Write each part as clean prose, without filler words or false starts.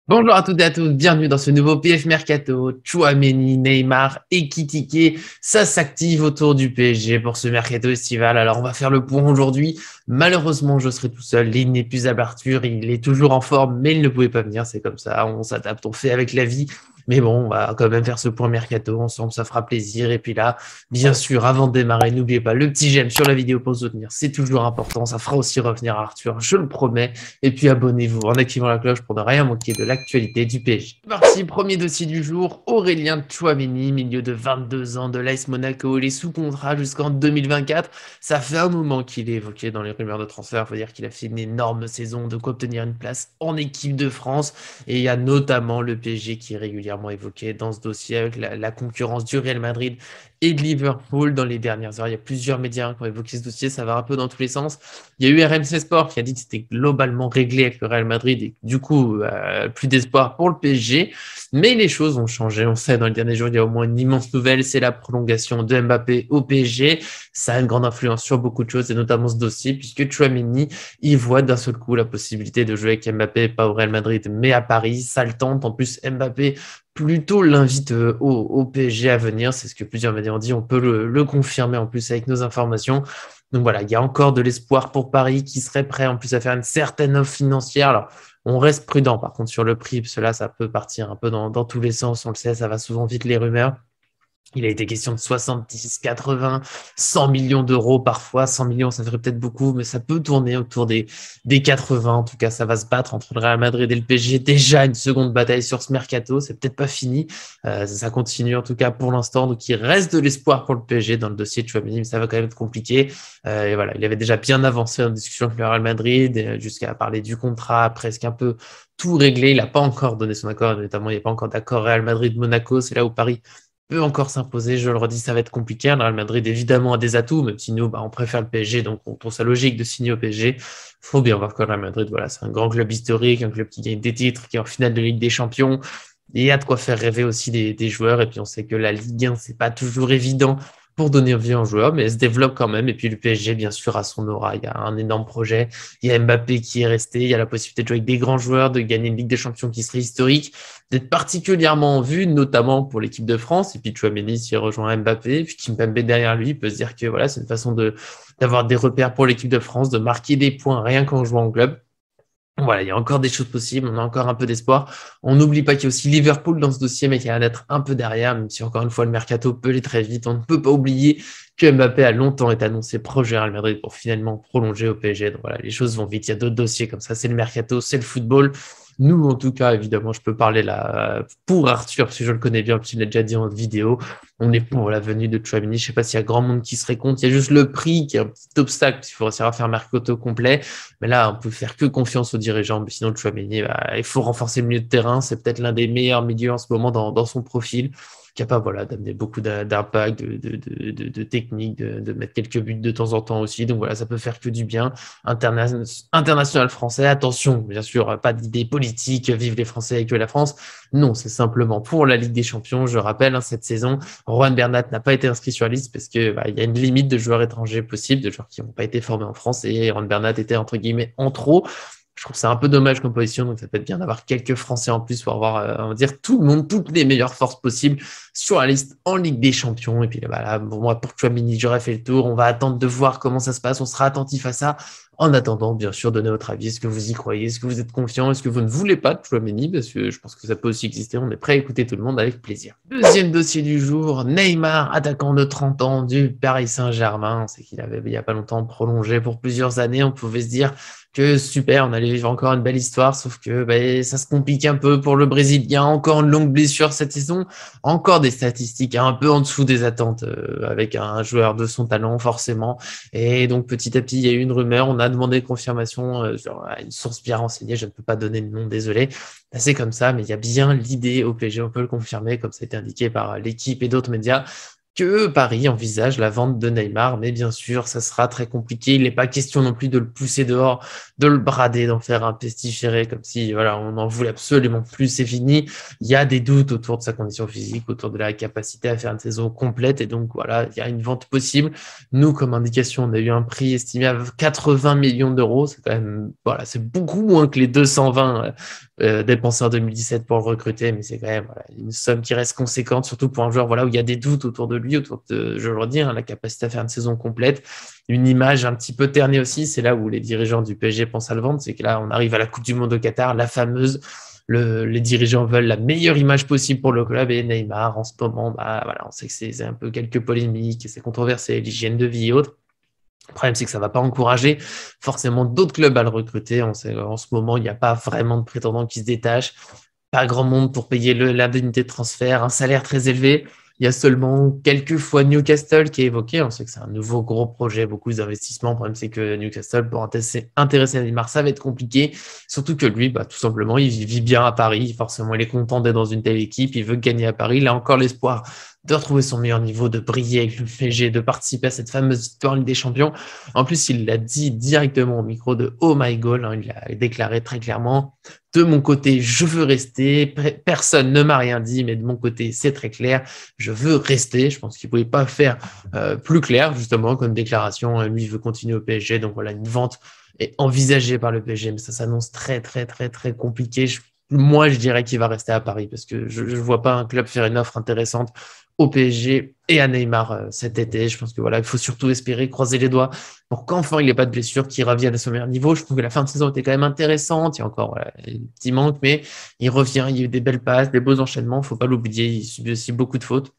Bonjour à toutes et à tous, bienvenue dans ce nouveau PF Mercato. Tchouaméni, Neymar et Kitike, ça s'active autour du PSG pour ce mercato estival. Alors on va faire le point aujourd'hui. Malheureusement, je serai tout seul. L'inépuisable Arthur, il est toujours en forme, mais il ne pouvait pas venir. C'est comme ça, on s'adapte, on fait avec la vie. Mais bon, on va quand même faire ce point mercato ensemble, ça fera plaisir. Et puis là, bien sûr, avant de démarrer, n'oubliez pas le petit j'aime sur la vidéo pour soutenir, c'est toujours important. Ça fera aussi revenir Arthur, je le promets. Et puis abonnez-vous en activant la cloche pour ne rien manquer de l'actualité du PSG. Parti, premier dossier du jour, Aurélien Tchouaméni, milieu de 22 ans de l'AS Monaco, il est sous contrat jusqu'en 2024. Ça fait un moment qu'il est évoqué dans les rumeurs de transfert. Il faut dire qu'il a fait une énorme saison, de quoi obtenir une place en équipe de France. Et il y a notamment le PSG qui est régulièrement évoqué dans ce dossier avec la concurrence du Real Madrid et de Liverpool dans les dernières heures. Il y a plusieurs médias qui ont évoqué ce dossier, ça va un peu dans tous les sens. Il y a eu RMC Sport qui a dit que c'était globalement réglé avec le Real Madrid et du coup, plus d'espoir pour le PSG. Mais les choses ont changé. On sait, dans les derniers jours, il y a au moins une immense nouvelle, c'est la prolongation de Mbappé au PSG. Ça a une grande influence sur beaucoup de choses, et notamment ce dossier, puisque Tchouaméni, il voit d'un seul coup la possibilité de jouer avec Mbappé, pas au Real Madrid, mais à Paris. Ça le tente. En plus, Mbappé plutôt l'invite au PSG à venir. C'est ce que plusieurs médias ont dit. On peut le confirmer en plus avec nos informations. Donc voilà, il y a encore de l'espoir pour Paris qui serait prêt en plus à faire une certaine offre financière. Alors, on reste prudent par contre sur le prix, parce que là, ça peut partir un peu dans tous les sens. On le sait, ça va souvent vite les rumeurs. Il a été question de 70, 80, 100 millions d'euros parfois. 100 millions, ça ferait peut-être beaucoup, mais ça peut tourner autour des 80. En tout cas, ça va se battre entre le Real Madrid et le PSG. Déjà une seconde bataille sur ce mercato. C'est peut-être pas fini. Ça continue en tout cas pour l'instant. Donc, il reste de l'espoir pour le PSG dans le dossier de Tchouaméni, mais ça va quand même être compliqué. Et voilà, il avait déjà bien avancé en discussion avec le Real Madrid, jusqu'à parler du contrat, presque un peu tout réglé. Il n'a pas encore donné son accord, notamment il n'y a pas encore d'accord Real Madrid-Monaco. C'est là où Paris peut encore s'imposer. Je le redis, ça va être compliqué. Le Real Madrid, évidemment, a des atouts, même si nous, on préfère le PSG, donc on trouve ça logique de signer au PSG. Faut bien voir que le Real Madrid, voilà, c'est un grand club historique, un club qui gagne des titres, qui est en finale de Ligue des Champions. Et il y a de quoi faire rêver aussi des joueurs. Et puis, on sait que la Ligue 1, c'est pas toujours évident pour donner envie aux joueurs, mais elle se développe quand même. Et puis, le PSG, bien sûr, a son aura. Il y a un énorme projet. Il y a Mbappé qui est resté. Il y a la possibilité de jouer avec des grands joueurs, de gagner une Ligue des Champions qui serait historique, d'être particulièrement en vue, notamment pour l'équipe de France. Et puis, Tchouaméni, s'il rejoint Mbappé, puis Kimpembe derrière lui, il peut se dire que voilà, c'est une façon d'avoir des repères pour l'équipe de France, de marquer des points rien qu'en jouant en club. Voilà, il y a encore des choses possibles, on a encore un peu d'espoir. On n'oublie pas qu'il y a aussi Liverpool dans ce dossier, mais qui a l'air d'être un peu derrière, même si encore une fois le mercato peut aller très vite. On ne peut pas oublier que Mbappé a longtemps été annoncé proche du Real Madrid pour finalement prolonger au PSG. Donc voilà, les choses vont vite. Il y a d'autres dossiers comme ça, c'est le mercato, c'est le football. Nous, en tout cas, évidemment, je peux parler là pour Arthur, parce que je le connais bien, parce qu'il l'a déjà dit en vidéo. On est pour la venue de Tchouaméni. Je ne sais pas s'il y a grand monde qui serait contre. Il y a juste le prix qui est un petit obstacle, parce qu'il faut réussir à faire un mercato complet. Mais là, on peut faire que confiance aux dirigeants. Mais sinon, Tchouaméni, il faut renforcer le milieu de terrain. C'est peut-être l'un des meilleurs milieux en ce moment dans son profil, capable voilà, d'amener beaucoup d'impact, de technique, de mettre quelques buts de temps en temps aussi. Donc voilà, ça peut faire que du bien. International français, attention, bien sûr, pas d'idée politique, vive les Français et que la France. Non, c'est simplement pour la Ligue des Champions. Je rappelle, cette saison, Juan Bernat n'a pas été inscrit sur la liste parce que il y a une limite de joueurs étrangers possibles, de joueurs qui n'ont pas été formés en France, et Juan Bernat était entre guillemets en trop. Je trouve ça un peu dommage comme position, donc ça peut être bien d'avoir quelques Français en plus pour avoir, on va dire, tout le monde, toutes les meilleures forces possibles sur la liste en Ligue des Champions. Et puis voilà, bon, moi, pour Tchouaméni, j'aurais fait le tour. On va attendre de voir comment ça se passe. On sera attentif à ça. En attendant, bien sûr, donnez votre avis. Est-ce que vous y croyez? Est-ce que vous êtes confiant? Est-ce que vous ne voulez pas de Tchouaméni? Parce que je pense que ça peut aussi exister. On est prêt à écouter tout le monde avec plaisir. Deuxième dossier du jour, Neymar, attaquant de 30 ans du Paris Saint-Germain. C'est qu'il avait, il n'y a pas longtemps, prolongé pour plusieurs années. On pouvait se dire que super, on allait vivre encore une belle histoire, sauf que ça se complique un peu pour le Brésilien. Encore une longue blessure cette saison, encore des statistiques un peu en dessous des attentes, avec un joueur de son talent forcément. Et donc petit à petit, il y a eu une rumeur, on a demandé confirmation sur une source bien renseignée, je ne peux pas donner de nom, désolé. C'est comme ça, mais il y a bien l'idée au PSG, on peut le confirmer, comme ça a été indiqué par l'équipe et d'autres médias, que Paris envisage la vente de Neymar, mais bien sûr, ça sera très compliqué. Il n'est pas question non plus de le pousser dehors, de le brader, d'en faire un pestiféré, comme si voilà, on en voulait absolument plus, c'est fini. Il y a des doutes autour de sa condition physique, autour de la capacité à faire une saison complète, et donc voilà, il y a une vente possible. Nous, comme indication, on a eu un prix estimé à 80 millions d'euros. C'est quand même, voilà, c'est beaucoup moins que les 220 dépensé en 2017 pour le recruter, mais c'est quand même une somme qui reste conséquente, surtout pour un joueur où il y a des doutes autour de lui, autour de, je le redis, la capacité à faire une saison complète. Une image un petit peu ternée aussi, c'est là où les dirigeants du PSG pensent à le vendre, c'est que là, on arrive à la Coupe du Monde au Qatar, la fameuse. Les dirigeants veulent la meilleure image possible pour le club et Neymar, en ce moment, on sait que c'est un peu quelques polémiques, c'est controversé, l'hygiène de vie et autres. Le problème, c'est que ça ne va pas encourager forcément d'autres clubs à le recruter. On sait, en ce moment, il n'y a pas vraiment de prétendants qui se détachent. Pas grand monde pour payer l'indemnité de transfert, un salaire très élevé. Il y a seulement quelques fois Newcastle qui est évoqué. On sait que c'est un nouveau gros projet, beaucoup d'investissements. Le problème, c'est que Newcastle, pour intéresser Neymar, ça va être compliqué. Surtout que lui, tout simplement, il vit bien à Paris. Forcément, il est content d'être dans une telle équipe. Il veut gagner à Paris. Il a encore l'espoir de retrouver son meilleur niveau, de briller avec le PSG, de participer à cette fameuse victoire en Ligue des Champions. En plus, il l'a dit directement au micro de Oh My Goal. Il a déclaré très clairement: de mon côté, je veux rester. Personne ne m'a rien dit, mais de mon côté, c'est très clair. Je veux rester. Je pense qu'il ne pouvait pas faire plus clair, justement, comme déclaration. Lui, il veut continuer au PSG. Donc voilà, une vente est envisagée par le PSG, mais ça s'annonce très, très, très, très compliqué. Moi, je dirais qu'il va rester à Paris parce que je ne vois pas un club faire une offre intéressante au PSG et à Neymar cet été. Je pense que il faut surtout espérer, croiser les doigts pour qu'enfin il n'ait pas de blessure, qu'il revienne à son meilleur niveau. Je trouve que la fin de saison était quand même intéressante. Il y a encore un petit manque, mais il revient. Il y a eu des belles passes, des beaux enchaînements. Il ne faut pas l'oublier. Il subit aussi beaucoup de fautes.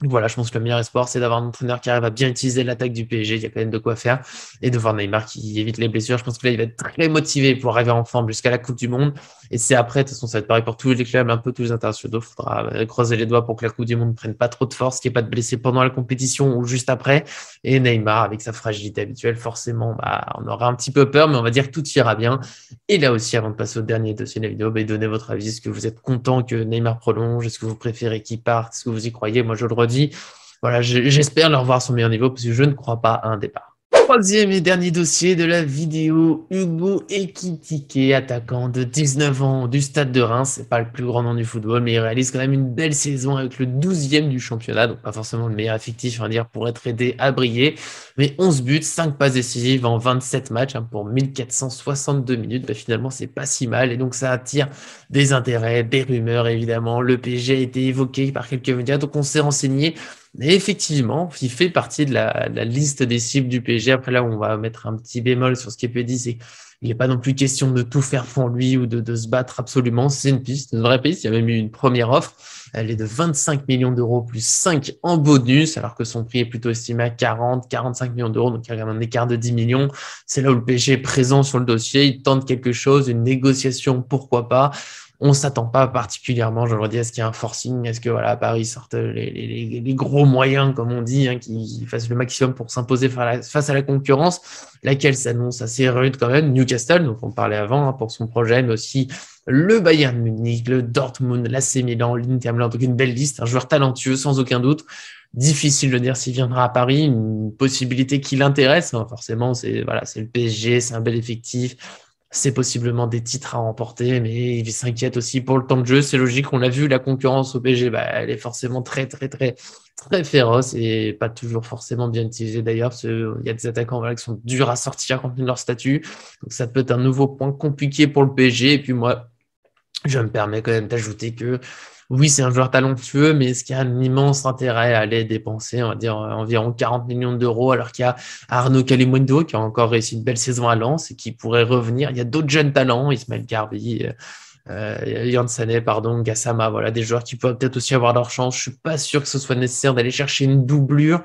Voilà, je pense que le meilleur espoir, c'est d'avoir un entraîneur qui arrive à bien utiliser l'attaque du PSG. Il y a quand même de quoi faire. Et de voir Neymar qui évite les blessures. Je pense que là, il va être très motivé pour arriver en forme jusqu'à la Coupe du Monde. Et c'est après, de toute façon, ça va être pareil pour tous les clubs, un peu tous les internationaux. Il faudra croiser les doigts pour que la Coupe du Monde ne prenne pas trop de force, qu'il n'y ait pas de blessés pendant la compétition ou juste après. Et Neymar, avec sa fragilité habituelle, forcément, on aura un petit peu peur, mais on va dire que tout ira bien. Et là aussi, avant de passer au dernier dossier de la vidéo, donnez votre avis. Est-ce que vous êtes content que Neymar prolonge? Est-ce que vous préférez qu'il parte? Est-ce que vous y croyez? Moi, je le redis. Voilà, j'espère le revoir à son meilleur niveau parce que je ne crois pas à un départ. Troisième et dernier dossier de la vidéo, Hugo Ekitike, attaquant de 19 ans du Stade de Reims. C'est pas le plus grand nom du football, mais il réalise quand même une belle saison avec le 12e du championnat, donc pas forcément le meilleur effectif, on va dire, pour être aidé à briller. Mais 11 buts, 5 passes décisives en 27 matchs pour 1462 minutes. Finalement, c'est pas si mal et donc ça attire des intérêts, des rumeurs évidemment. Le PSG a été évoqué par quelques médias, donc on s'est renseigné. Et effectivement, il fait partie de la liste des cibles du PSG. Après, là, on va mettre un petit bémol sur ce qui peut être dit, c'est qu'il n'est pas non plus question de tout faire pour lui ou de se battre absolument. C'est une piste, une vraie piste. Il y a même eu une première offre. Elle est de 25 millions d'euros plus 5 en bonus, alors que son prix est plutôt estimé à 40, 45 millions d'euros. Donc, il y a un écart de 10 millions. C'est là où le PSG est présent sur le dossier. Il tente quelque chose, une négociation, pourquoi pas. On ne s'attend pas particulièrement, je le redis, à ce qu'il y ait un forcing, est-ce que à Paris sortent les gros moyens, comme on dit, qui fassent le maximum pour s'imposer face à la concurrence, laquelle s'annonce assez rude quand même. Newcastle, donc on parlait avant, pour son projet, mais aussi le Bayern Munich, le Dortmund, l'AC Milan, l'Inter Milan, donc une belle liste, un joueur talentueux sans aucun doute. Difficile de dire s'il viendra à Paris, une possibilité qui l'intéresse, forcément, c'est le PSG, c'est un bel effectif. C'est possiblement des titres à remporter, mais il s'inquiète aussi pour le temps de jeu. C'est logique, on l'a vu, la concurrence au PSG, elle est forcément très, très, très, très féroce et pas toujours forcément bien utilisée d'ailleurs, parce qu'il y a des attaquants qui sont durs à sortir compte tenu de leur statut. Donc ça peut être un nouveau point compliqué pour le PSG. Et puis moi, je me permets quand même d'ajouter que oui, c'est un joueur talentueux, mais est-ce qu'il y a un immense intérêt à aller dépenser, on va dire, environ 40 millions d'euros, alors qu'il y a Arnaud Kalimundo qui a encore réussi une belle saison à Lens et qui pourrait revenir. Il y a d'autres jeunes talents, Ismaël Garbi, Yann Sané, Gassama, voilà, des joueurs qui peuvent peut-être aussi avoir leur chance. Je suis pas sûr que ce soit nécessaire d'aller chercher une doublure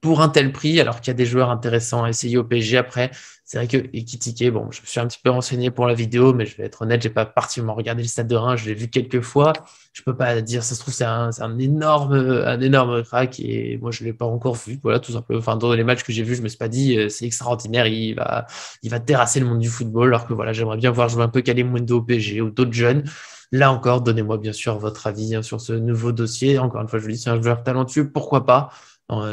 pour un tel prix, alors qu'il y a des joueurs intéressants à essayer au PSG. Après, c'est vrai que Ekitike, je me suis un petit peu renseigné pour la vidéo, mais je vais être honnête, j'ai pas particulièrement regardé le Stade de Reims, je l'ai vu quelques fois. Je peux pas dire, ça se trouve, c'est un énorme crack et moi, je l'ai pas encore vu. Voilà, tout simplement. Enfin, dans les matchs que j'ai vus, je me suis pas dit, c'est extraordinaire, il va terrasser le monde du football, alors que voilà, j'aimerais bien voir jouer un peu Kalimundo au PSG ou d'autres jeunes. Là encore, donnez-moi bien sûr votre avis sur ce nouveau dossier. Encore une fois, je vous dis, c'est un joueur talentueux, pourquoi pas?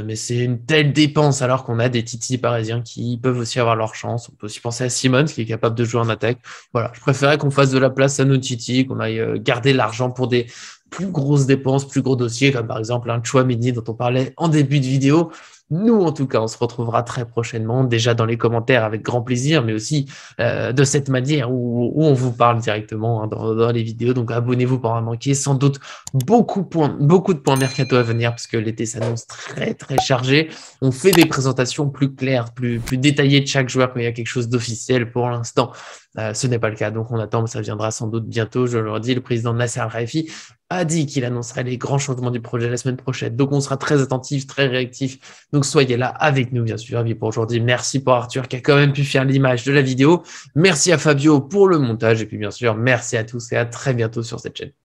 Mais c'est une telle dépense alors qu'on a des titis parisiens qui peuvent aussi avoir leur chance. On peut aussi penser à Simons qui est capable de jouer en attaque. Voilà, je préférais qu'on fasse de la place à nos titis, qu'on aille garder l'argent pour des plus grosses dépenses, plus gros dossiers, comme par exemple un Tchouaméni dont on parlait en début de vidéo. Nous, en tout cas, on se retrouvera très prochainement, déjà dans les commentaires avec grand plaisir, mais aussi de cette manière où on vous parle directement hein, dans les vidéos. Donc, abonnez-vous pour en manquer. Sans doute beaucoup de points mercato à venir parce que l'été s'annonce très, très chargé. On fait des présentations plus claires, plus détaillées de chaque joueur quand il y a quelque chose d'officiel. Pour l'instant, ce n'est pas le cas. Donc, on attend, mais ça viendra sans doute bientôt. Je le redis, le président Nasser Al-Khelaifi a dit qu'il annoncerait les grands changements du projet la semaine prochaine. Donc, on sera très attentif, très réactif. Donc, soyez là avec nous, bien sûr. Et pour aujourd'hui, merci pour Arthur qui a quand même pu faire l'image de la vidéo. Merci à Fabio pour le montage. Et puis, bien sûr, merci à tous et à très bientôt sur cette chaîne.